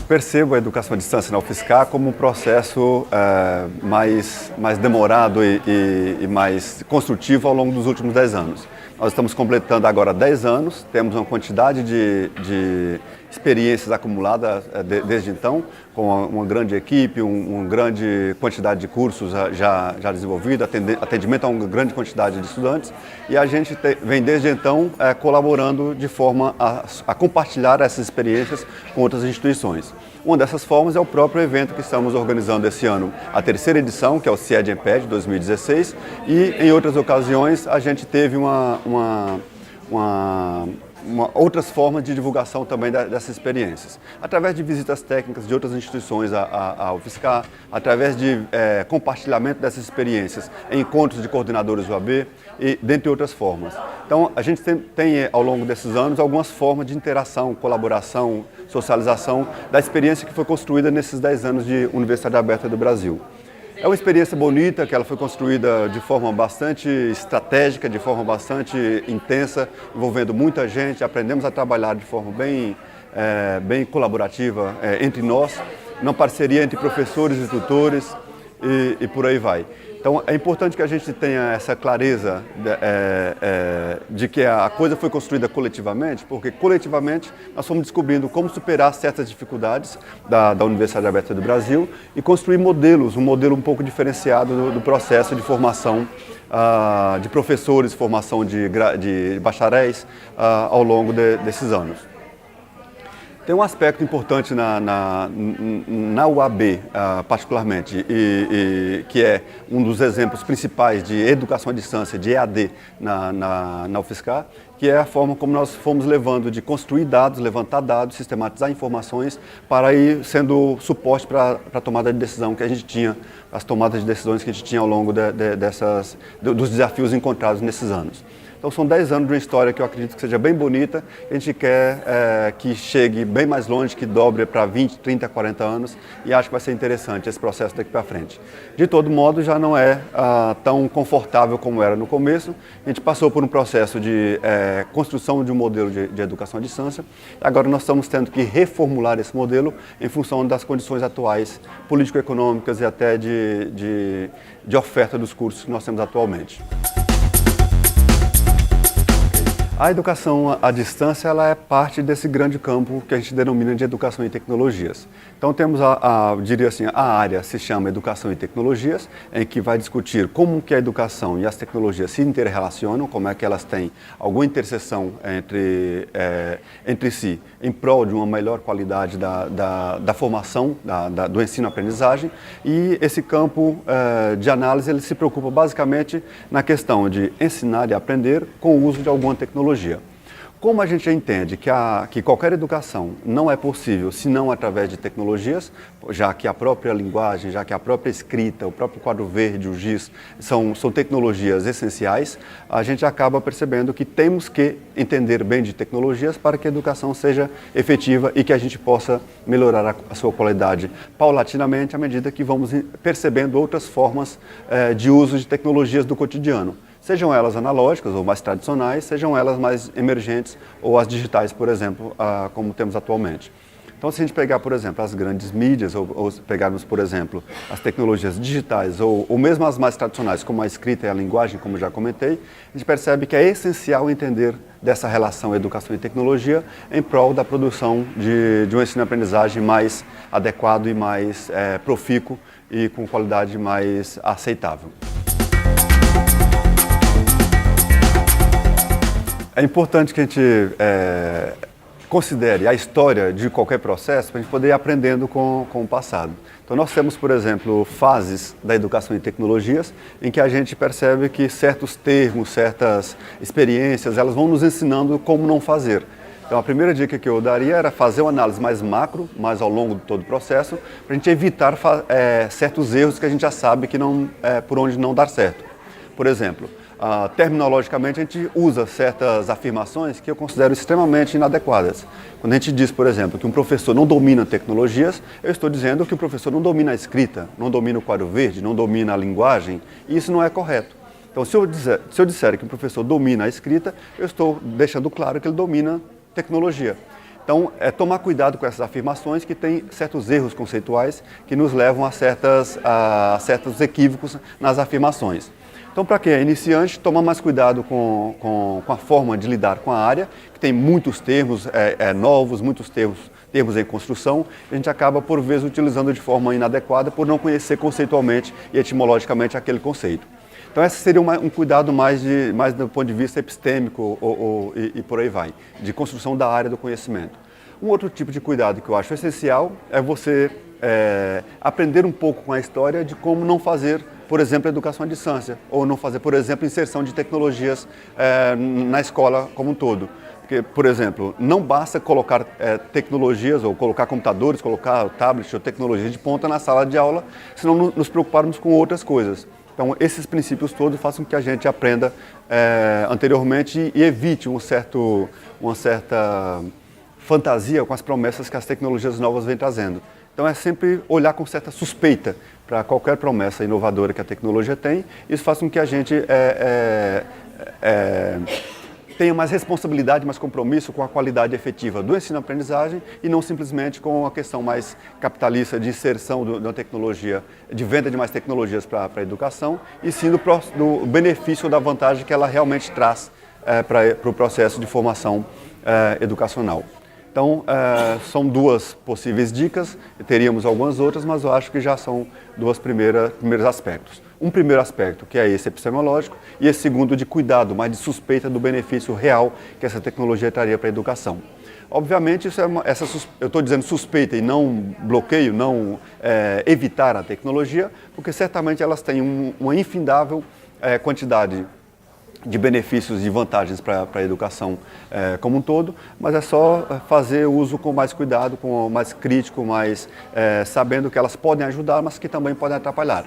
percebo a educação à distância na UFSCar como um processo mais demorado e mais construtivo ao longo dos últimos 10 anos. Nós estamos completando agora 10 anos, temos uma quantidade de experiências acumuladas desde então, com uma grande equipe, uma grande quantidade de cursos já desenvolvidos, atendimento a uma grande quantidade de estudantes, e a gente vem desde então colaborando de forma a compartilhar essas experiências com outras instituições. Uma dessas formas é o próprio evento que estamos organizando esse ano, a terceira edição, que é o CIED-EMPED 2016, e em outras ocasiões a gente teve outras formas de divulgação também dessas experiências. Através de visitas técnicas de outras instituições à UFSCar, através de compartilhamento dessas experiências em encontros de coordenadores UAB e dentre outras formas. Então, a gente tem ao longo desses anos algumas formas de interação, colaboração, socialização da experiência que foi construída nesses 10 anos de Universidade Aberta do Brasil. É uma experiência bonita, que ela foi construída de forma bastante estratégica, de forma bastante intensa, envolvendo muita gente. Aprendemos a trabalhar de forma bem colaborativa entre nós, numa parceria entre professores e tutores e por aí vai. Então é importante que a gente tenha essa clareza de que a coisa foi construída coletivamente, porque coletivamente nós fomos descobrindo como superar certas dificuldades da Universidade Aberta do Brasil e construir modelos, um modelo um pouco diferenciado do processo de formação de professores, formação de bacharéis ao longo desses anos. Tem um aspecto importante na UAB, particularmente, que é um dos exemplos principais de educação à distância, de EAD, na UFSCar, que é a forma como nós fomos levando de construir dados, levantar dados, sistematizar informações para ir sendo suporte para a tomada de decisão que a gente tinha, as tomadas de decisões que a gente tinha ao longo dos desafios encontrados nesses anos. Então são 10 anos de uma história que eu acredito que seja bem bonita, a gente quer que chegue bem mais longe, que dobre para 20, 30, 40 anos e acho que vai ser interessante esse processo daqui para frente. De todo modo, já não é tão confortável como era no começo, a gente passou por um processo de construção de um modelo de educação à distância, agora nós estamos tendo que reformular esse modelo em função das condições atuais, político-econômicas e até de oferta dos cursos que nós temos atualmente. A educação à distância ela é parte desse grande campo que a gente denomina de educação e tecnologias. Então temos diria assim, a área se chama Educação e Tecnologias, em que vai discutir como que a educação e as tecnologias se interrelacionam, como é que elas têm alguma interseção entre si, em prol de uma melhor qualidade da formação, do ensino-aprendizagem. E esse campo de análise ele se preocupa basicamente na questão de ensinar e aprender com o uso de alguma tecnologia. Como a gente entende que qualquer educação não é possível senão através de tecnologias, já que a própria linguagem, já que a própria escrita, o próprio quadro verde, o GIS, são tecnologias essenciais, a gente acaba percebendo que temos que entender bem de tecnologias para que a educação seja efetiva e que a gente possa melhorar a sua qualidade paulatinamente à medida que vamos percebendo outras formas de uso de tecnologias do cotidiano. Sejam elas analógicas ou mais tradicionais, sejam elas mais emergentes ou as digitais, por exemplo, como temos atualmente. Então, se a gente pegar, por exemplo, as grandes mídias ou pegarmos, por exemplo, as tecnologias digitais ou mesmo as mais tradicionais, como a escrita e a linguagem, como já comentei, a gente percebe que é essencial entender dessa relação educação e tecnologia em prol da produção de um ensino-aprendizagem mais adequado e mais profícuo e com qualidade mais aceitável. É importante que a gente considere a história de qualquer processo para a gente poder ir aprendendo com o passado. Então nós temos, por exemplo, fases da educação em tecnologias em que a gente percebe que certos termos, certas experiências, elas vão nos ensinando como não fazer. Então a primeira dica que eu daria era fazer uma análise mais macro, mais ao longo de todo o processo, para a gente evitar certos erros que a gente já sabe que por onde não dar certo. Por exemplo, terminologicamente a gente usa certas afirmações que eu considero extremamente inadequadas. Quando a gente diz, por exemplo, que um professor não domina tecnologias, eu estou dizendo que o professor não domina a escrita, não domina o quadro verde, não domina a linguagem, e isso não é correto. Então, se eu disser que o professor domina a escrita, eu estou deixando claro que ele domina tecnologia. Então, é tomar cuidado com essas afirmações que têm certos erros conceituais que nos levam a certos equívocos nas afirmações. Então, para quem é iniciante, toma mais cuidado com a forma de lidar com a área, que tem muitos termos novos, muitos termos em construção, e a gente acaba, por vezes, utilizando de forma inadequada por não conhecer conceitualmente e etimologicamente aquele conceito. Então, esse seria um cuidado mais do ponto de vista epistêmico e por aí vai, de construção da área do conhecimento. Um outro tipo de cuidado que eu acho essencial é você aprender um pouco com a história de como não fazer, por exemplo, educação à distância, ou não fazer, por exemplo, inserção de tecnologias na escola como um todo. Porque, por exemplo, não basta colocar tecnologias, ou colocar computadores, colocar tablets ou tecnologias de ponta na sala de aula, se não nos preocuparmos com outras coisas. Então, esses princípios todos façam com que a gente aprenda anteriormente e evite uma certa fantasia com as promessas que as tecnologias novas vêm trazendo. Então, é sempre olhar com certa suspeita para qualquer promessa inovadora que a tecnologia tem. Isso faz com que a gente tenha mais responsabilidade, mais compromisso com a qualidade efetiva do ensino-aprendizagem e não simplesmente com a questão mais capitalista de inserção da tecnologia, de venda de mais tecnologias para a educação, e sim do benefício, da vantagem que ela realmente traz para o processo de formação educacional. Então, são duas possíveis dicas, teríamos algumas outras, mas eu acho que já são dois primeiros aspectos. Um primeiro aspecto, que é esse epistemológico, e esse segundo de cuidado, mais de suspeita do benefício real que essa tecnologia traria para a educação. Obviamente, eu estou dizendo suspeita e não bloqueio, não evitar a tecnologia, porque certamente elas têm uma infindável quantidade de benefícios e vantagens para a educação como um todo, mas é só fazer uso com mais cuidado, com mais crítico, mais sabendo que elas podem ajudar, mas que também podem atrapalhar.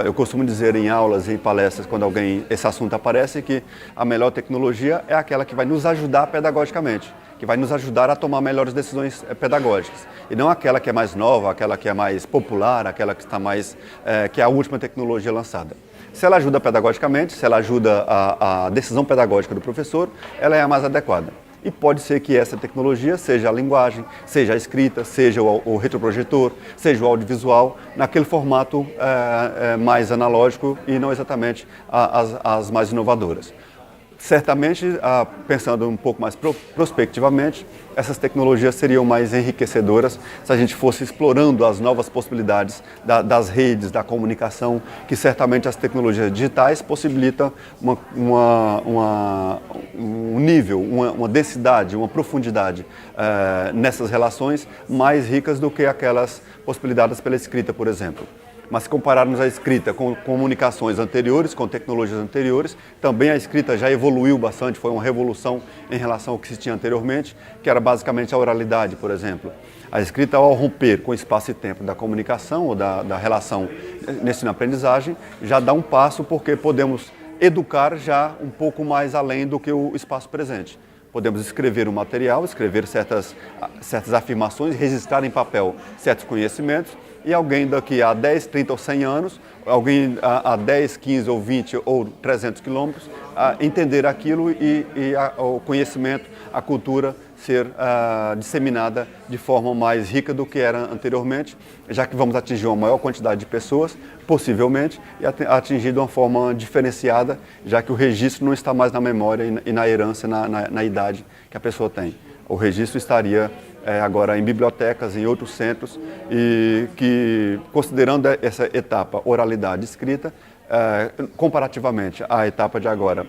Eu costumo dizer em aulas e em palestras, quando esse assunto aparece, que a melhor tecnologia é aquela que vai nos ajudar pedagogicamente, que vai nos ajudar a tomar melhores decisões pedagógicas, e não aquela que é mais nova, aquela que é mais popular, aquela que que é a última tecnologia lançada. Se ela ajuda pedagogicamente, se ela ajuda a decisão pedagógica do professor, ela é a mais adequada. E pode ser que essa tecnologia seja a linguagem, seja a escrita, seja o retroprojetor, seja o audiovisual, naquele formato mais analógico e não exatamente as mais inovadoras. Certamente, pensando um pouco mais prospectivamente, essas tecnologias seriam mais enriquecedoras se a gente fosse explorando as novas possibilidades das redes, da comunicação, que certamente as tecnologias digitais possibilitam um nível, uma densidade, uma profundidade nessas relações mais ricas do que aquelas possibilidades pela escrita, por exemplo. Mas se compararmos a escrita com comunicações anteriores, com tecnologias anteriores, também a escrita já evoluiu bastante, foi uma revolução em relação ao que se tinha anteriormente, que era basicamente a oralidade, por exemplo. A escrita, ao romper com o espaço e tempo da comunicação ou da relação ensino-aprendizagem, já dá um passo porque podemos educar já um pouco mais além do que o espaço presente. Podemos escrever um material, escrever certas afirmações, registrar em papel certos conhecimentos, e alguém daqui a 10, 30 ou 100 anos, alguém a 10, 15 ou 20 ou 300 quilômetros, entender aquilo e o conhecimento, a cultura ser disseminada de forma mais rica do que era anteriormente, já que vamos atingir uma maior quantidade de pessoas, possivelmente, e atingir de uma forma diferenciada, já que o registro não está mais na memória e na herança, na idade que a pessoa tem. O registro estaria agora em bibliotecas, em outros centros, e que, considerando essa etapa oralidade escrita, comparativamente à etapa de agora,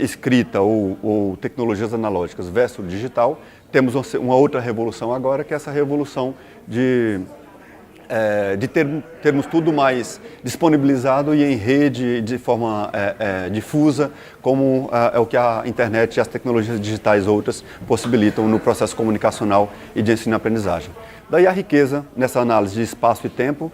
escrita ou tecnologias analógicas versus digital, temos uma outra revolução agora, que é essa revolução de termos tudo mais disponibilizado e em rede, de forma difusa, como é o que a internet e as tecnologias digitais outras possibilitam no processo comunicacional e de ensino-aprendizagem. Daí a riqueza, nessa análise de espaço e tempo,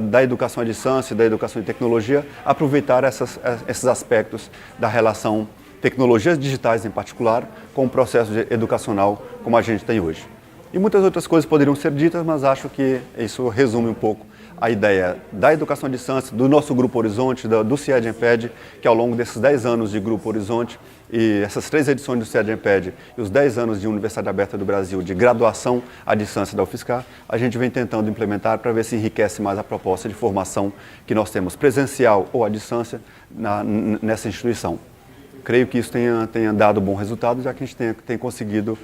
da educação à distância, da educação e tecnologia, aproveitar esses aspectos da relação tecnologias digitais em particular com o processo educacional como a gente tem hoje. E muitas outras coisas poderiam ser ditas, mas acho que isso resume um pouco a ideia da educação à distância, do nosso Grupo Horizonte, do CIED-EMPED, que ao longo desses 10 anos de Grupo Horizonte e essas 3 edições do CIED-EMPED e os 10 anos de Universidade Aberta do Brasil de graduação à distância da UFSCar, a gente vem tentando implementar para ver se enriquece mais a proposta de formação que nós temos presencial ou à distância nessa instituição. Creio que isso tenha dado bom resultado, já que a gente tem conseguido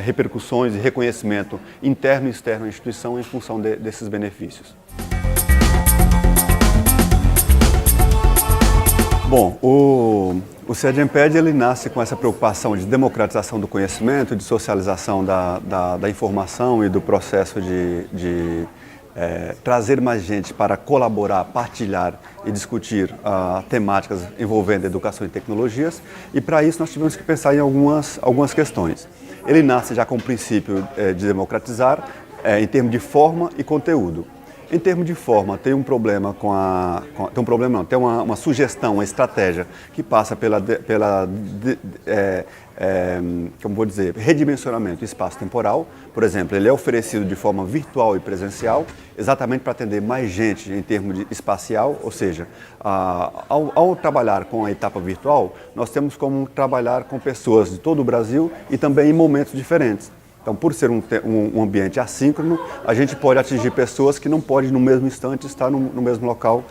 repercussões e reconhecimento interno e externo à instituição em função desses benefícios. Bom, o CIED-EMPED ele nasce com essa preocupação de democratização do conhecimento, de socialização da informação e do processo de trazer mais gente para colaborar, partilhar e discutir temáticas envolvendo educação e tecnologias, e para isso nós tivemos que pensar em algumas questões. Ele nasce já com o princípio de democratizar em termos de forma e conteúdo. Em termos de forma, tem um problema tem uma sugestão, uma estratégia que passa como vou dizer, redimensionamento espaço-temporal. Por exemplo, ele é oferecido de forma virtual e presencial, exatamente para atender mais gente em termos de espacial, ou seja, ao trabalhar com a etapa virtual, nós temos como trabalhar com pessoas de todo o Brasil e também em momentos diferentes. Então, por ser um ambiente assíncrono, a gente pode atingir pessoas que não podem, no mesmo instante, estar no mesmo local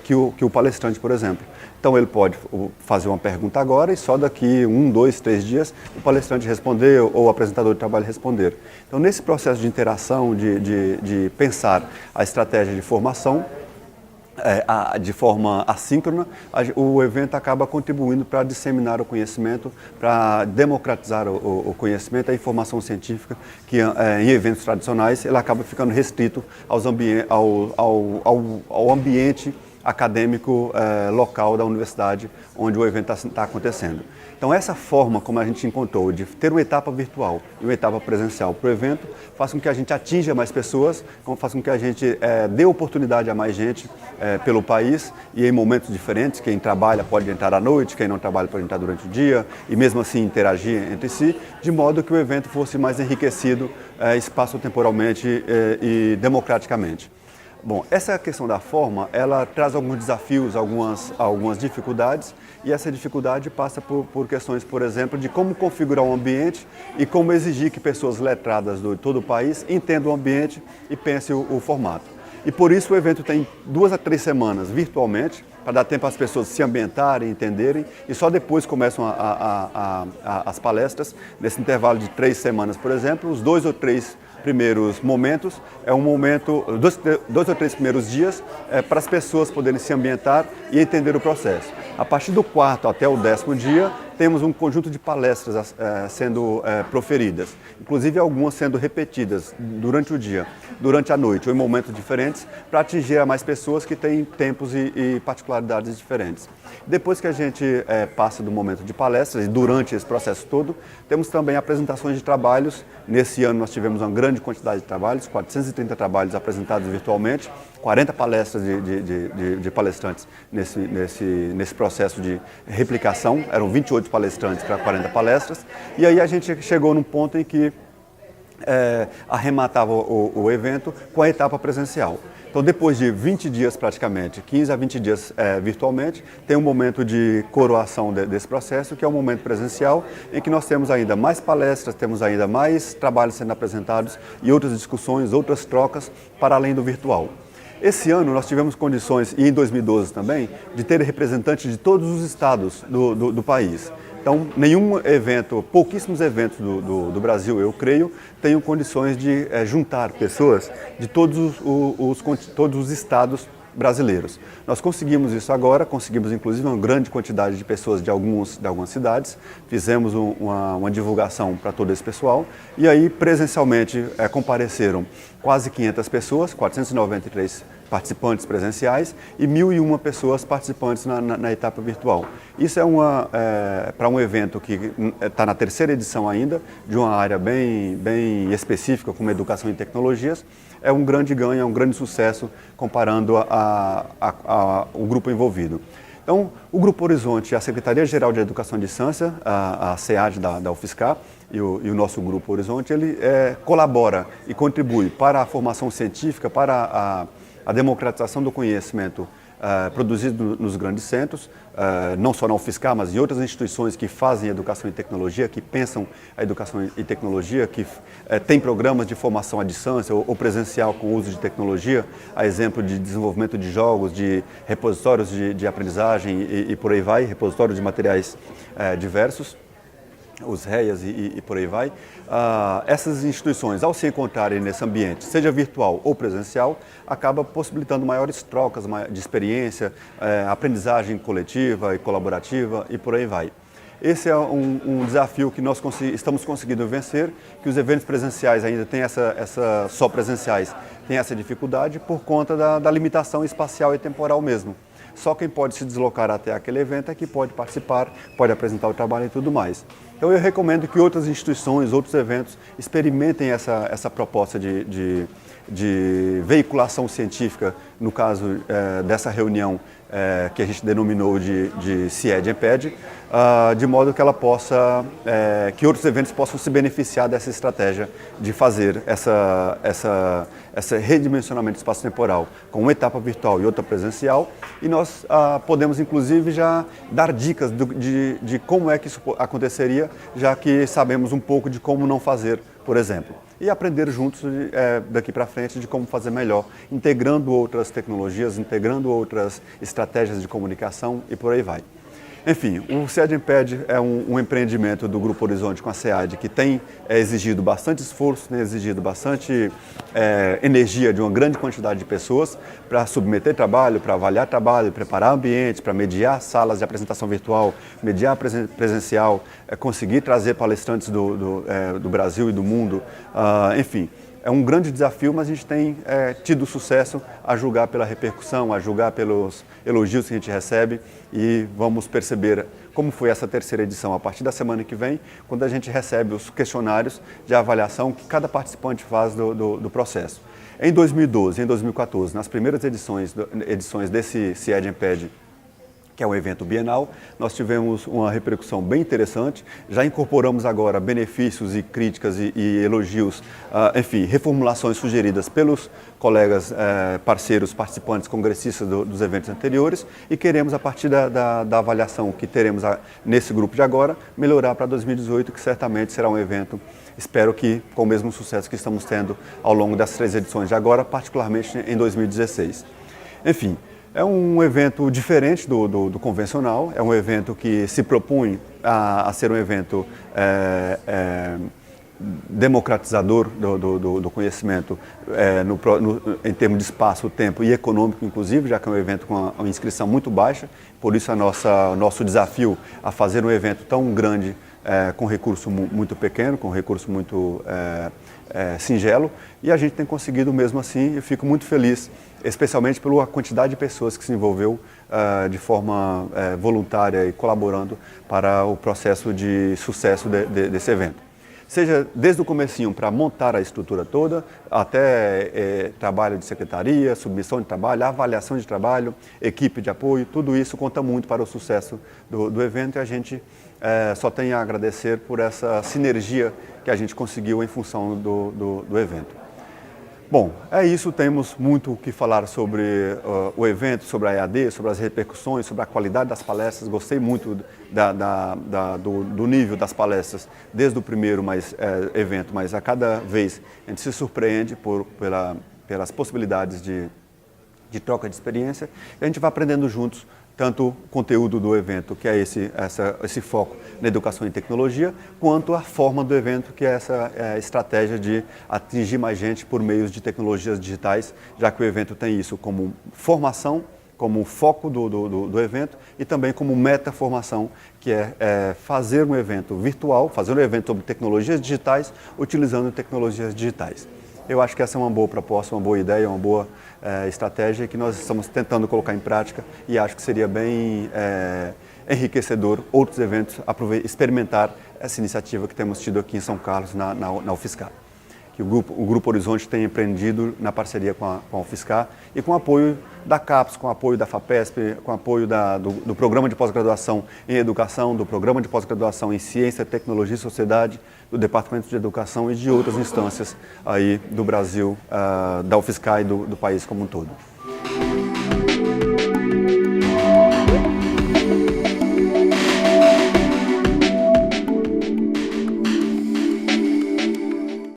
que o palestrante, por exemplo. Então, ele pode fazer uma pergunta agora e só daqui 1, 2, 3 dias o palestrante responder ou o apresentador de trabalho responder. Então, nesse processo de interação, de pensar a estratégia de formação, de forma assíncrona, o evento acaba contribuindo para disseminar o conhecimento, para democratizar o conhecimento, a informação científica, que em eventos tradicionais ele acaba ficando restrito ao ambiente acadêmico local da universidade onde o evento está acontecendo. Então, essa forma como a gente encontrou de ter uma etapa virtual e uma etapa presencial para o evento faz com que a gente atinja mais pessoas, faz com que a gente dê oportunidade a mais gente pelo país e em momentos diferentes. Quem trabalha pode entrar à noite, quem não trabalha pode entrar durante o dia e mesmo assim interagir entre si, de modo que o evento fosse mais enriquecido espaço-temporalmente e democraticamente. Bom, essa questão da forma, ela traz alguns desafios, algumas dificuldades, e essa dificuldade passa por questões, por exemplo, de como configurar um ambiente e como exigir que pessoas letradas de todo o país entendam o ambiente e pensem o formato. E por isso o evento tem 2 a 3 semanas virtualmente, para dar tempo às pessoas se ambientarem, entenderem, e só depois começam as palestras. Nesse intervalo de 3 semanas, por exemplo, os 2 ou 3 primeiros momentos, é um momento, 2 ou 3 primeiros dias, para as pessoas poderem se ambientar e entender o processo. A partir do 4º até o 10º dia, temos um conjunto de palestras sendo proferidas, inclusive algumas sendo repetidas durante o dia, durante a noite ou em momentos diferentes, para atingir a mais pessoas que têm tempos e particularidades diferentes. Depois que a gente passa do momento de palestras e durante esse processo todo, temos também apresentações de trabalhos. Nesse ano nós tivemos uma grande quantidade de trabalhos, 430 trabalhos apresentados virtualmente, 40 palestras de palestrantes nesse processo de replicação. Eram 28 palestrantes para 40 palestras. E aí a gente chegou num ponto em que arrematava o evento com a etapa presencial. Então, depois de 20 dias praticamente, 15 a 20 dias virtualmente, tem um momento de coroação desse processo, que é um momento presencial, em que nós temos ainda mais palestras, temos ainda mais trabalhos sendo apresentados e outras discussões, outras trocas, para além do virtual. Esse ano nós tivemos condições, e em 2012 também, de ter representantes de todos os estados do país. Então, pouquíssimos eventos do Brasil, eu creio, tenham condições de juntar pessoas de todos os estados brasileiros. Nós conseguimos isso agora, conseguimos inclusive uma grande quantidade de pessoas de algumas cidades, fizemos uma divulgação para todo esse pessoal e aí presencialmente compareceram quase 500 pessoas, 493 participantes presenciais e 1.001 pessoas participantes na etapa virtual. Isso para um evento que está na 3ª edição ainda, de uma área bem específica como educação e tecnologias, é um grande ganho, é um grande sucesso comparando o grupo envolvido. Então, o Grupo Horizonte, a Secretaria-Geral de Educação à Distância, a SEAD da UFSCar e o nosso Grupo Horizonte, ele colabora e contribui para a formação científica, para a democratização do conhecimento produzido nos grandes centros, não só na UFSCar, mas em outras instituições que fazem educação e tecnologia, que pensam a educação e tecnologia, que têm programas de formação à distância ou presencial com uso de tecnologia, a exemplo de desenvolvimento de jogos, de repositórios de aprendizagem e por aí vai, repositórios de materiais diversos, os REAs e por aí vai. Essas instituições, ao se encontrarem nesse ambiente, seja virtual ou presencial, acaba possibilitando maiores trocas de experiência, aprendizagem coletiva e colaborativa e por aí vai. Esse é um desafio que nós estamos conseguindo vencer, que os eventos presenciais ainda têm só presenciais, têm essa dificuldade por conta da limitação espacial e temporal mesmo. Só quem pode se deslocar até aquele evento é que pode participar, pode apresentar o trabalho e tudo mais. Então eu recomendo que outras instituições, outros eventos experimentem essa proposta de veiculação científica, no caso dessa reunião que a gente denominou de CIED-EMPED, de modo que ela possa, que outros eventos possam se beneficiar dessa estratégia de fazer esse redimensionamento espaço-temporal com uma etapa virtual e outra presencial, e nós podemos inclusive já dar dicas de como é que isso aconteceria, já que sabemos um pouco de como não fazer, por exemplo. E aprender juntos daqui para frente de como fazer melhor, integrando outras tecnologias, integrando outras estratégias de comunicação e por aí vai. Enfim, o CIED-EMPED é um empreendimento do Grupo Horizonte com a SEAD que tem exigido bastante esforço, tem exigido bastante energia de uma grande quantidade de pessoas para submeter trabalho, para avaliar trabalho, preparar ambientes, para mediar salas de apresentação virtual, mediar presencial, conseguir trazer palestrantes do Brasil e do mundo, enfim. É um grande desafio, mas a gente tem tido sucesso a julgar pela repercussão, a julgar pelos elogios que a gente recebe e vamos perceber como foi essa terceira edição a partir da semana que vem, quando a gente recebe os questionários de avaliação que cada participante faz do processo. Em 2012 e em 2014, nas primeiras edições desse CIED-EMPED, que é um evento bienal, nós tivemos uma repercussão bem interessante, já incorporamos agora benefícios e críticas e elogios, enfim, reformulações sugeridas pelos colegas parceiros, participantes, congressistas dos eventos anteriores e queremos, a partir da avaliação que teremos nesse grupo de agora, melhorar para 2018, que certamente será um evento, espero que com o mesmo sucesso que estamos tendo ao longo das 3 edições de agora, particularmente em 2016. Enfim, é um evento diferente do convencional, é um evento que se propõe a ser um evento democratizador do conhecimento em termos de espaço, tempo e econômico, inclusive, já que é um evento com uma inscrição muito baixa, por isso nosso desafio a fazer um evento tão grande com recurso muito pequeno, com recurso muito singelo, e a gente tem conseguido mesmo assim. Eu fico muito feliz, especialmente pela quantidade de pessoas que se envolveu de forma voluntária e colaborando para o processo de sucesso desse evento. Seja desde o comecinho para montar a estrutura toda, até trabalho de secretaria, submissão de trabalho, avaliação de trabalho, equipe de apoio, tudo isso conta muito para o sucesso do evento e a gente só tem a agradecer por essa sinergia que a gente conseguiu em função do evento. Bom, é isso, temos muito o que falar sobre o evento, sobre a EAD, sobre as repercussões, sobre a qualidade das palestras. Gostei muito do nível das palestras desde o primeiro evento, mas a cada vez a gente se surpreende pelas possibilidades de troca de experiência e a gente vai aprendendo juntos tanto o conteúdo do evento, que é esse foco na educação e tecnologia, quanto a forma do evento, que é essa estratégia de atingir mais gente por meios de tecnologias digitais, já que o evento tem isso como formação, como foco do evento e também como meta-formação, que é fazer um evento virtual, fazer um evento sobre tecnologias digitais, utilizando tecnologias digitais. Eu acho que essa é uma boa proposta, uma boa ideia, uma boa estratégia que nós estamos tentando colocar em prática e acho que seria bem enriquecedor outros eventos experimentar essa iniciativa que temos tido aqui em São Carlos, na UFSCar. Que o Grupo Horizonte tem empreendido na parceria com a UFSCar e com o apoio da CAPES, com o apoio da FAPESP, com o apoio do Programa de Pós-Graduação em Educação, do Programa de Pós-Graduação em Ciência, Tecnologia e Sociedade, do Departamento de Educação e de outras instâncias aí do Brasil, da UFSCar e do país como um todo.